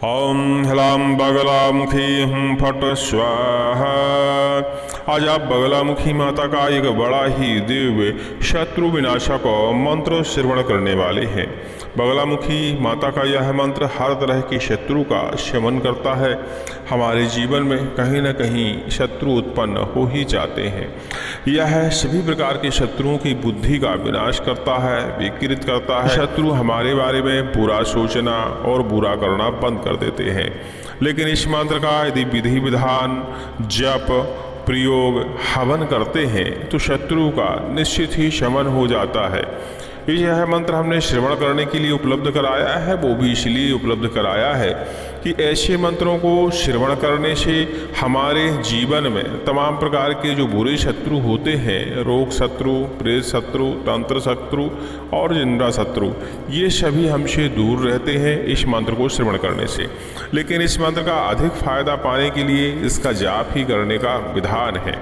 ओम ह्लां बगलामुखी हुं फट स्वाहा। आज आप बगलामुखी माता का एक बड़ा ही दिव्य शत्रु विनाशक मंत्र श्रवण करने वाले हैं। बगलामुखी माता का यह मंत्र हर तरह की शत्रु का शमन करता है। हमारे जीवन में कहीं न कहीं शत्रु उत्पन्न हो ही जाते हैं। यह सभी प्रकार के शत्रुओं की बुद्धि का विनाश करता है, विकृत करता है। शत्रु हमारे बारे में बुरा सोचना और बुरा करना बंद कर देते हैं। लेकिन इस मंत्र का यदि विधि विधान जप प्रयोग हवन करते हैं तो शत्रु का निश्चित ही शमन हो जाता है। यह मंत्र हमने श्रवण करने के लिए उपलब्ध कराया है, वो भी इसलिए उपलब्ध कराया है कि ऐसे मंत्रों को श्रवण करने से हमारे जीवन में तमाम प्रकार के जो बुरे शत्रु होते हैं, रोग शत्रु, प्रेत शत्रु, तंत्र शत्रु और जिंदा शत्रु, ये सभी हमसे दूर रहते हैं इस मंत्र को श्रवण करने से। लेकिन इस मंत्र का अधिक फायदा पाने के लिए इसका जाप ही करने का विधान है।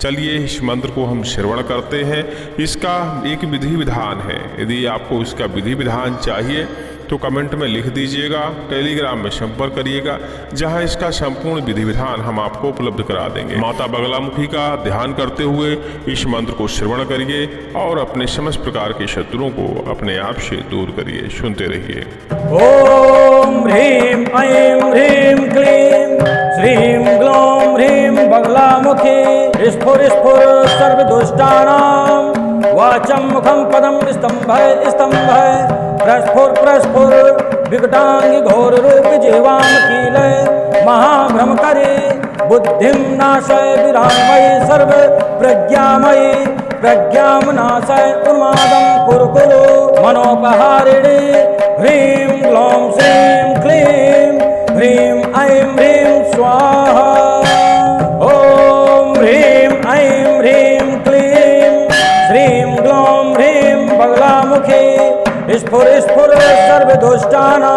चलिए इस मंत्र को हम श्रवण करते हैं। इसका एक विधि विधान है। यदि आपको इसका विधि विधान चाहिए तो कमेंट में लिख दीजिएगा, टेलीग्राम में संपर्क करिएगा, जहां इसका संपूर्ण विधि विधान हम आपको उपलब्ध करा देंगे। माता बगलामुखी का ध्यान करते हुए इस मंत्र को श्रवण करिए और अपने समस्त प्रकार के शत्रुओं को अपने आप से दूर करिए। सुनते रहिए। ओम ह्रीं ऐं ह्रीं क्लीं श्रीं ग्लौं ह्रीं बगलामुखी स्फुर स्फुर सर्वदुष्टानां वाचं मुखं पदं स्तंभय स्तंभय प्रस्फुर प्रस्फुर विकटांगी घोर रूप जीवां कीलय महाभ्रमकरी बुद्धिं नाशय विरामयी सर्व प्रज्ञामयी प्रज्ञां नाशय उन्मादं कुरु कुरु मनोपहारिणी ह्रीं ग्लौं श्रीं क्लीं ह्रीं ऐं ह्रीं स्वाहा। ओम ह्रीं ऐं ह्रीं क्लीं श्रीं ग्लौं ह्रीं बगलामुखी स्फुर स्फुर सर्वदुष्टानां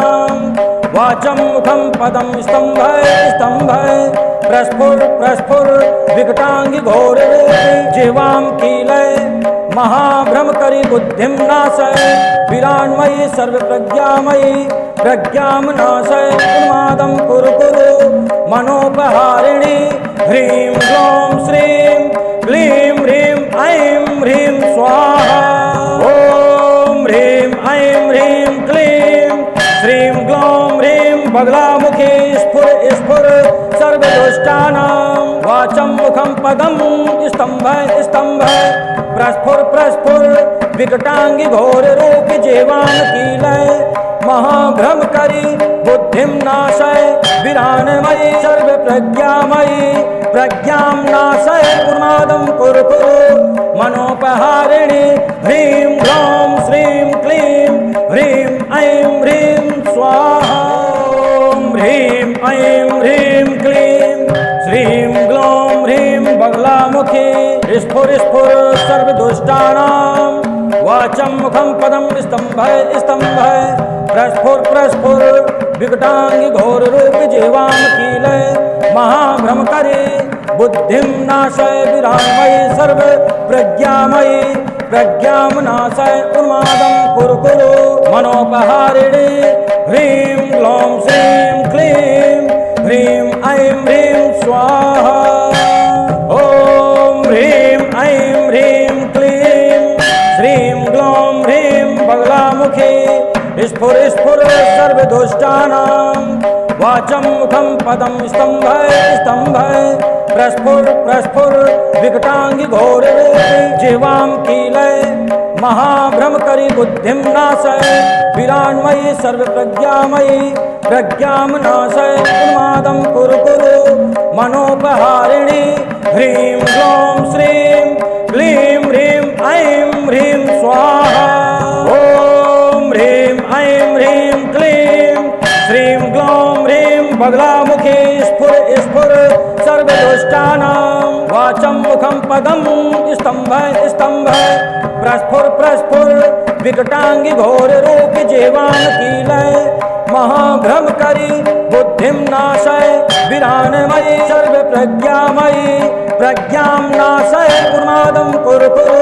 वाचं मुखं पदं स्तंभय स्तंभय प्रस्फुर प्रस्फुर विकटांगी घोर जीवां कीलय महाभ्रमकरी बुद्धिं नाशय विरान्मयी सर्व प्रज्ञामयी प्रज्ञां नाशय उन्मादं कुरु कुरु मनोपहारिणी ह्रीं ग्लौं श्रीं क्लीं ह्रीं ऐं ह्रीं स्वाहा। ओम ह्रीं ऐं ह्रीं क्लीं श्रीं ग्लौं ह्रीं बगलामुखी स्फुर स्फुर सर्वदुष्टानां वाचं मुखं पदं स्तंभय स्तंभय प्रस्फुर प्रस्फुर विकटांगी घोर रूप जीवां कीलय महाभ्रमकरी बुद्धिं नाशय विरानमयी सर्व प्रज्ञामयी प्रज्ञां नाशय उन्मादं कुरु कुरु मनोपहारिणी ह्रीं ग्लौं श्रीं क्लीं ह्रीं ऐं ह्रीं स्वाहा। ओम ह्रीं ऐं ह्रीं क्लीं श्रीं ग्लौं ह्रीं बगलामुखी स्फुर स्फुर सर्वदुष्टानां वाचं मुखं पदं स्तंभय स्तंभय प्रस्फुर प्रस्फुर विकटांगी घोर रूप जीवां कीलय महाभ्रमकरी बुद्धिं नाशय विरामयी सर्व प्रज्ञामयी प्रज्ञां नाशय उन्मादं कुरु कुरु मनोपहारिणी ह्रीं ग्लौं श्रीं क्लीं ह्रीं ऐं ह्रीं स्वाहा। ओम ह्रीं ऐं ह्रीं क्लीं श्रीं ग्लौं ह्रीं बगलामुखी स्फुर स्फुर सर्वदुष्टानां वाचं मुखं पदं स्तंभय स्तंभय प्रस्फुर प्रस्फुर विकटांगी घोर जीवां कीलय महाभ्रमकरी बुद्धिं नाशय विरान्मयी सर्व प्रज्ञामयी प्रज्ञां नाशय उन्मादं कुरु कुरु मनोपहारिणी ह्रीं ग्लौं श्रीं क्लीं ह्रीं ऐं ह्रीं स्वाहा। ओम ह्रीं ऐं ह्रीं क्लीं श्रीं ग्लौं ह्रीं बगलामुखी स्फुर स्फुर सर्वदुष्टानां वाचं मुखं पदं स्तंभय स्तंभय प्रस्फुर प्रस्फुर विकटांगी घोर रूप जीवां कीलय महाभ्रमकरी बुद्धिं नाशय विरानमयी सर्व प्रज्ञामयी प्रज्ञां नाशय उन्मादं कुरु कुरु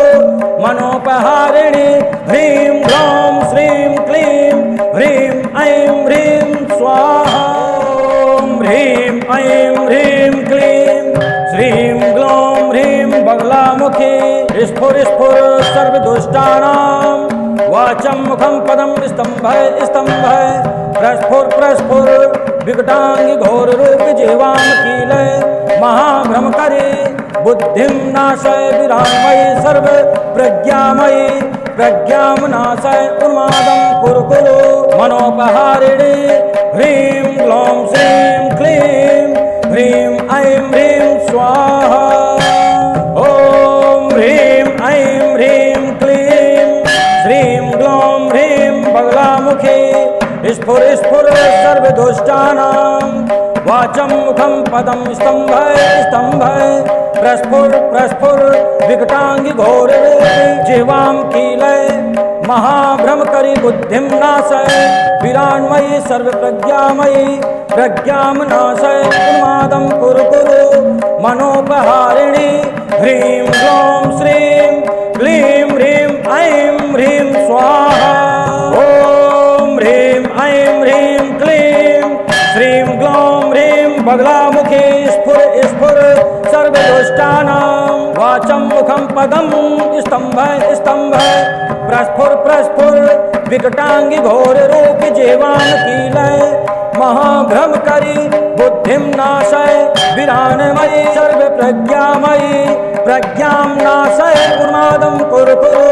मनोपहारिणी ह्रीं ग्लौं श्रीं क्लीं ह्रीं ऐं ह्रीं स्वाहा। ह्रीं ऐं ह्रीं क्लीं श्रीं ग्लौं ह्रीं बगलामुखी स्फुर स्फुर सर्वदुष्टानां वाचं मुखं पदं स्तंभय स्तंभय प्रस्फुर प्रस्फुर विकटांगी घोर रूप जीवां कीलय महाभ्रमकरी बुद्धिं नाशय विरामयी सर्व प्रज्ञामयी प्रज्ञां नाशय उन्मादं कुरु कुरु मनोपहारिणी ह्रीं ग्लौं श्रीं क्लीं ह्रीं ऐं ह्रीं स्वाहा ॐ ह्रीं ऐं ह्रीं क्लीं श्रीं ग्लौं ह्रीं बगलामुखी स्फुर स्फुर सर्वदुष्टानां वाचं मुखं पदं स्तंभय स्तंभय प्रस्फुर प्रस्फुर विकटांगी घोर जीवां कीलय महाभ्रमकरी बुद्धिं नाशय विरान्मयी सर्वप्रज्ञामयी प्रज्ञां नाशय उन्मादं कुरु कुरु मनोपहारिणी ह्रीं ग्लौं श्रीं क्लीं ह्रीं ऐं ह्रीं स्वाहा ॐ ह्रीं ऐं ह्रीं क्लीं श्रीं ग्लौं ह्रीं बगलामुखी स्फुर स्फुर सर्वदुष्टानां वाचं मुखं पदं स्तंभय स्तंभय प्रस्फुर प्रस्फुर विकटांगी घोर रूप जीवां कीलय महाभ्रमकरी बुद्धिं नाशय विरानमयी सर्व प्रज्ञामयी प्रज्ञां नाशय उन्मादं कुरु कुरु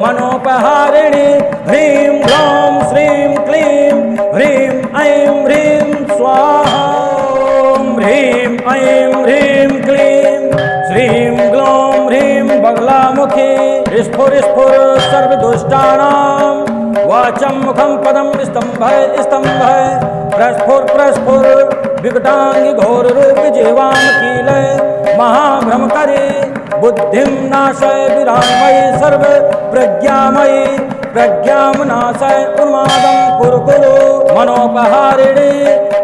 मनोपहारिणी ह्रीं ग्लौं श्रीं क्लीं ह्रीं ऐं ह्रीं स्वाहा ॐ ह्रीं ऐं ह्रीं क्लीं श्रीं ग्लौं ह्रीं बगलामुखी स्फुर स्फुर सर्वदुष्टानां वाचं मुखं पदं स्तंभय स्तंभय प्रस्फुर प्रस्फुर विकटांगी घोर रूप जीवां कीलय महाभ्रमकरी बुद्धिं नाशय विरामयी सर्व प्रज्ञामयी प्रज्ञां नाशय उन्मादं कुरु कुरु मनोपहारिणी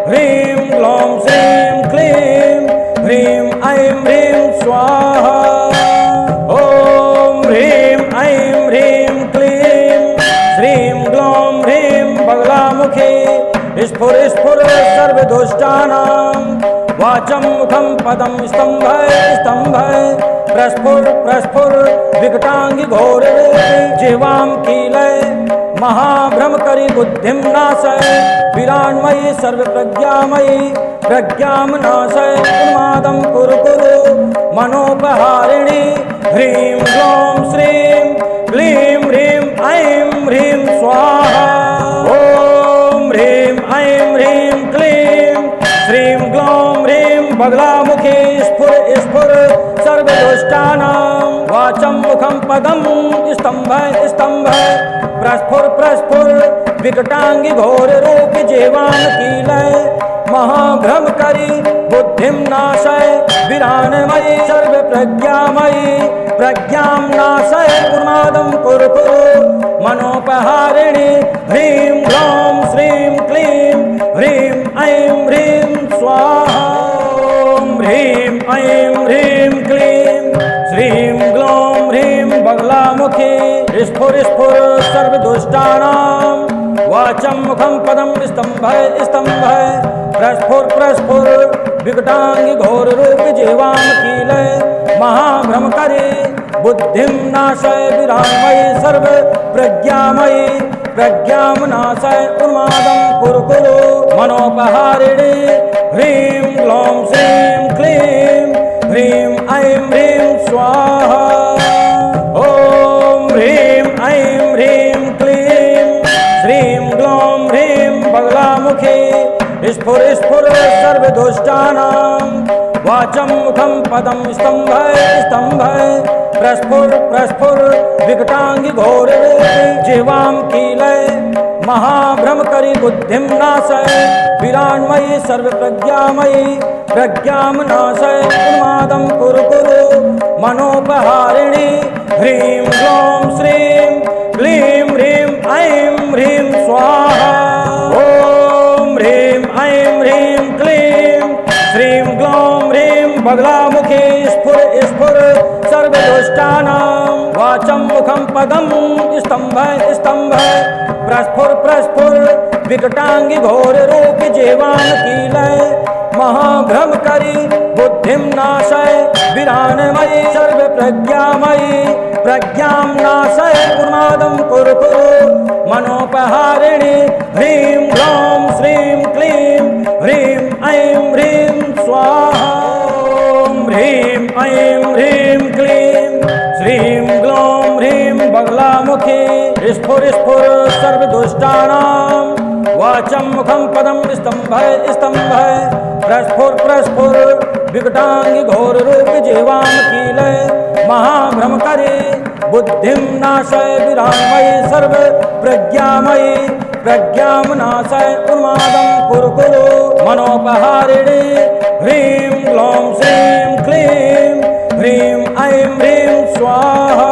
ह्रीं ग्लौं श्रीं क्लीं ह्रीं ऐं ह्रीं स्वाहा ॐ ह्रीं ऐं ह्रीं क्लीं श्रीं ग्लौं ह्रीं बगलामुखी स्फुर स्फुर सर्वदुष्टानां वाचं मुखं पदं स्तंभय स्तंभय प्रस्फुर प्रस्फुर विकटांगी घोर जीवां कीलय महाभ्रमकरी बुद्धिं नाशय विरान्मयी सर्वप्रज्ञामयी प्रज्ञां नाशय उन्मादं कुरु कुरु मनोपहारिणी ह्रीं ग्लौं श्रीं क्लीं ह्रीं ऐं ह्रीं स्वाहा ॐ ह्रीं ऐं ह्रीं क्लीं श्रीं ग्लौं ह्रीं बगलामुखी स्फुर स्फुर सर्वदुष्टानां वाचं मुखं पदं स्तंभय स्तंभय प्रस्फुर प्रस्फुर विकटांगी घोर रूप जीवां कीलय महाभ्रमकरी बुद्धिं नाशय विरानमयी सर्व प्रज्ञामयी प्रज्ञां नाशय उन्मादं कुरु कुरु मनोपहारिणी ह्रीं ग्लौं श्रीं क्लीं ह्रीं ऐं ह्रीं स्वाहा ॐ ह्रीं ऐं ह्रीं क्लीं श्रीं ग्लौं ह्रीं बगलामुखी स्फुर स्फुर सर्वदुष्टानां वाचं मुखं पदं स्तंभय स्तंभय प्रस्फुर प्रस्फुर विकटांगी घोर रूप जीवां कीलय महाभ्रमकरी बुद्धिं नाशय विरामयी सर्व प्रज्ञामयी प्रज्ञां नाशय उन्मादं कुरु कुरु मनोपहारिणी ह्रीं ग्लौं श्रीं क्लीं ह्रीं ऐं ह्रीं स्वाहा ॐ ह्रीं ऐं ह्रीं क्लीं श्रीं ग्लौं ह्रीं बगलामुखी स्फुर स्फुर सर्वदुष्टानां वाचं मुखं पदं स्तंभय स्तंभय प्रस्फुर प्रस्फुर विकटांगी घोर जीवां कीलय महाभ्रमकरी बुद्धिं नाशय विरान्मयी सर्वप्रज्ञामयी प्रज्ञां नाशय उन्मादं कुरु कुरु मनोपहारिणी ह्रीं ग्लौं श्रीं क्लीं ह्रीं ऐं ह्रीं स्वाहा ॐ ह्रीं ऐं ह्रीं क्लीं श्रीं ग्लौं ह्रीं बगलामुखी स्फुर स्फुर सर्वदुष्टानां वाचं मुखं पदं स्तंभय स्तंभय प्रस्फुर प्रस्फुर विकटांगी घोर रूप जीवां कीलय महाभ्रमकरी बुद्धिं नाशय विरानमयी सर्व प्रज्ञामयी प्रज्ञां नाशय उन्मादं कुरु मनोपहारिणी ह्रीं ग्लौं श्रीं क्लीं ह्रीं ऐं ह्रीं स्वाहा ॐ ह्रीं ऐं ह्रीं क्लीं श्रीं ग्लौं ह्रीं बगलामुखी स्फुर स्फुर सर्वदुष्टानां वाचं मुखं पदं स्तंभय स्तंभय प्रस्फुर प्रस्फुर विकटांगी घोर रूप जीवां कीलय महाभ्रमकरी बुद्धिं नाशय विरामयी सर्व प्रज्ञामयी प्रज्ञां नाशय उन्मादं कुरु मनोपहारिणी ह्रीं ग्लौं श्रीं क्लीं ह्रीं ऐं ह्रीं स्वाहा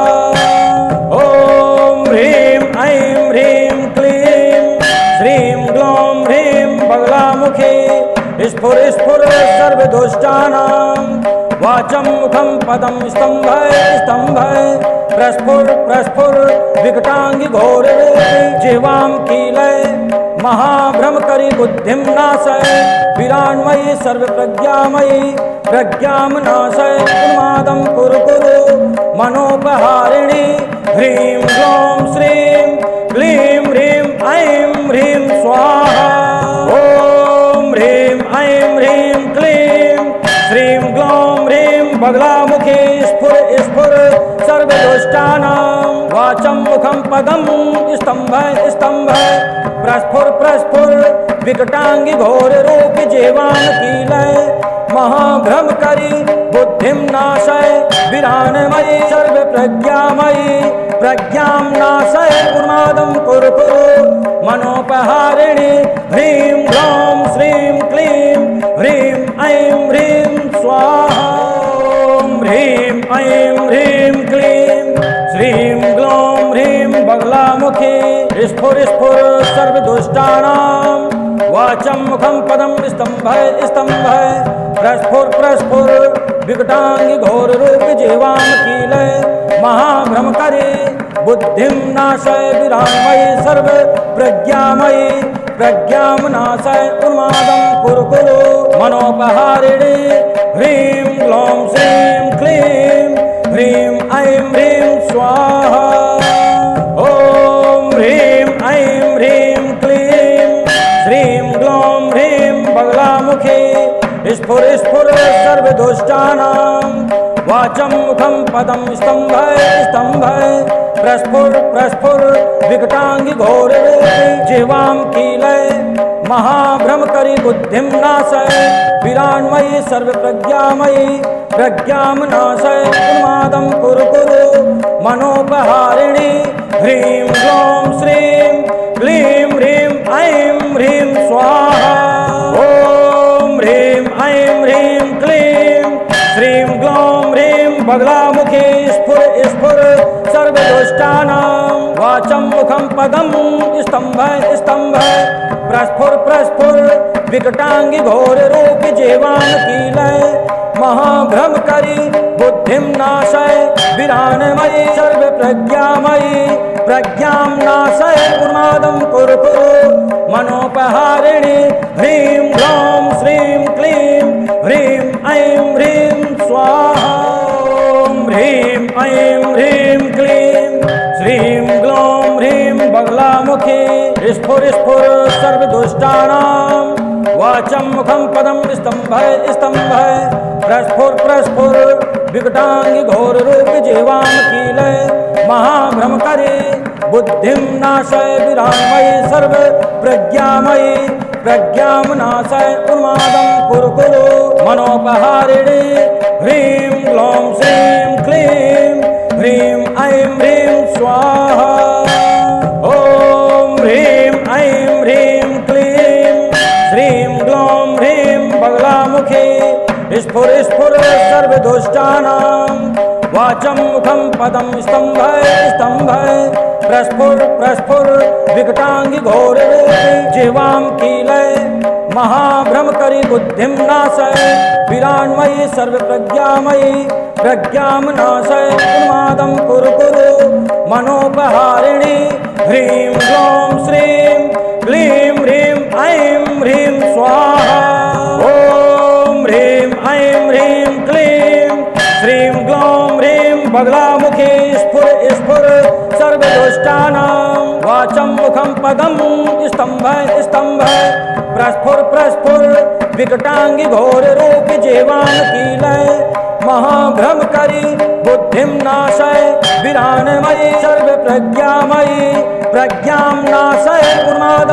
ॐ ह्रीं ऐं ह्रीं क्लीं श्रीं ग्लौं ह्रीं बगलामुखी स्फुर स्फुर सर्वदुष्टानां वाचं मुखं पदं स्तंभय स्तंभय प्रस्फुर प्रस्फुर विकटांगी घोर जीवां कीलय महाभ्रमकरी बुद्धिं नाशय विरान्मयी सर्व प्रज्ञामयी प्रज्ञां नाशय उन्मादं कुरु मनोपहारिणी ह्रीं ग्लौं श्रीं क्लीं ह्रीं ऐं ह्रीं स्वाहा ॐ ह्रीं ऐं ह्रीं क्लीं श्रीं ग्लौं ह्रीं बगलामुखी स्फुर स्फुर सर्वदुष्टानां वाचं मुखं पदं स्तंभय स्तंभय प्रस्फुर प्रस्फुर विकटांगी घोर रूप जीवां कीलय महाभ्रमकरी बुद्धिं नाशय विरानमयी सर्व प्रज्ञामयी प्रज्ञां नाशय उन्मादं कुरु मनोपहारिणी ह्रीं ग्लौं श्रीं क्लीं ह्रीं ऐं ह्रीं स्वाहा ॐ ह्रीं ऐं ह्रीं क्लीं श्रीं ग्लौं ह्रीं बगलामुखी स्फुर स्फुर सर्वदुष्टानां वाचं मुखं पदं स्तंभय स्तंभय प्रस्फुर प्रस्फुर विकटांगी घोर रूप जीवां कीलय महाभ्रमकरी बुद्धिं नाशय विरामयी सर्व प्रज्ञामयी प्रज्ञां नाशय उन्मादं कुरु मनोपहारिणी ह्रीं ग्लौं श्रीं क्लीं ह्रीं ऐं ह्रीं स्वाहा ॐ ह्रीं ऐं ह्रीं क्लीं श्रीं ग्लौं ह्रीं बगलामुखी स्फुर स्फुर सर्वदुष्टानां वाचं मुखं पदं स्तंभय स्तंभय प्रस्फुर प्रस्फुर विकटांगी घोर जीवां कीलय महाभ्रमकरी बुद्धिं नाशय विरान्मयी सर्व प्रज्ञामयी प्रज्ञां नाशय उन्मादं कुरु मनोपहारिणी ह्रीं ग्लौं श्रीं क्लीं ह्रीं ऐं ह्रीं स्वाहा ॐ ह्रीं ऐं ह्रीं क्लीं श्रीं ग्लौं ह्रीं बगलामुखी स्फुर स्फुर सर्वदुष्टानां वाचं मुखं पदं स्तंभय स्तंभय प्रस्फुर प्रस्फुर विकटांगी घोर रूप जीवां कीलय महाभ्रमकरी बुद्धिं नाशय विरानमयी सर्व प्रज्ञामयी प्रज्ञां नाशय उन्मादं कुरु मनोपहारिणी ह्रीं ग्लौं श्रीं क्लीं ह्रीं ऐं ह्रीं स्वाहा ॐ ह्रीं ऐं ह्रीं क्लीं श्रीं ग्लौं ह्रीं बगलामुखी स्फुर स्फुर सर्वदुष्टानां वाचं मुखं पदं स्तंभय स्तंभय प्रस्फुर प्रस्फुर विकटांगी घोर रूप जीवां कीलय महाभ्रमकरी बुद्धिं नाशय विरामयी सर्व प्रज्ञामयी प्रज्ञां नाशय उन्मादं कुरु मनोपहारिणी ह्रीं ग्लौं श्रीं क्लीं ह्रीं ऐं ह्रीं स्वाहा ॐ ह्रीं ऐं ह्रीं क्लीं श्रीं ग्लौं ह्रीं बगलामुखी स्फुर स्फुर सर्वदुष्टानां वाचं मुखं पदं स्तंभय स्तंभय प्रस्फुर प्रस्फुर विकटांगी घोर जीवां कीलय महाभ्रमकरी बुद्धिं नाशय विरान्मयी सर्व प्रज्ञामयी प्रज्ञां नाशय उन्मादं कुरु मनोपहारिणी ह्रीं ग्लौं श्रीं क्लीं ह्रीं ऐं ह्रीं स्वाहा ॐ बगलामुखी स्फुर स्फुर सर्वदुष्टानां वाचं मुखं पदं स्तंभ स्तंभ प्रस्फुर प्रस्फुर विकटांगी घोर रूप जीवान कीलय महाभ्रम करी बुद्धिं नाशय विरानमयी सर्व प्रज्ञामयी प्रज्ञां नाशय उन्माद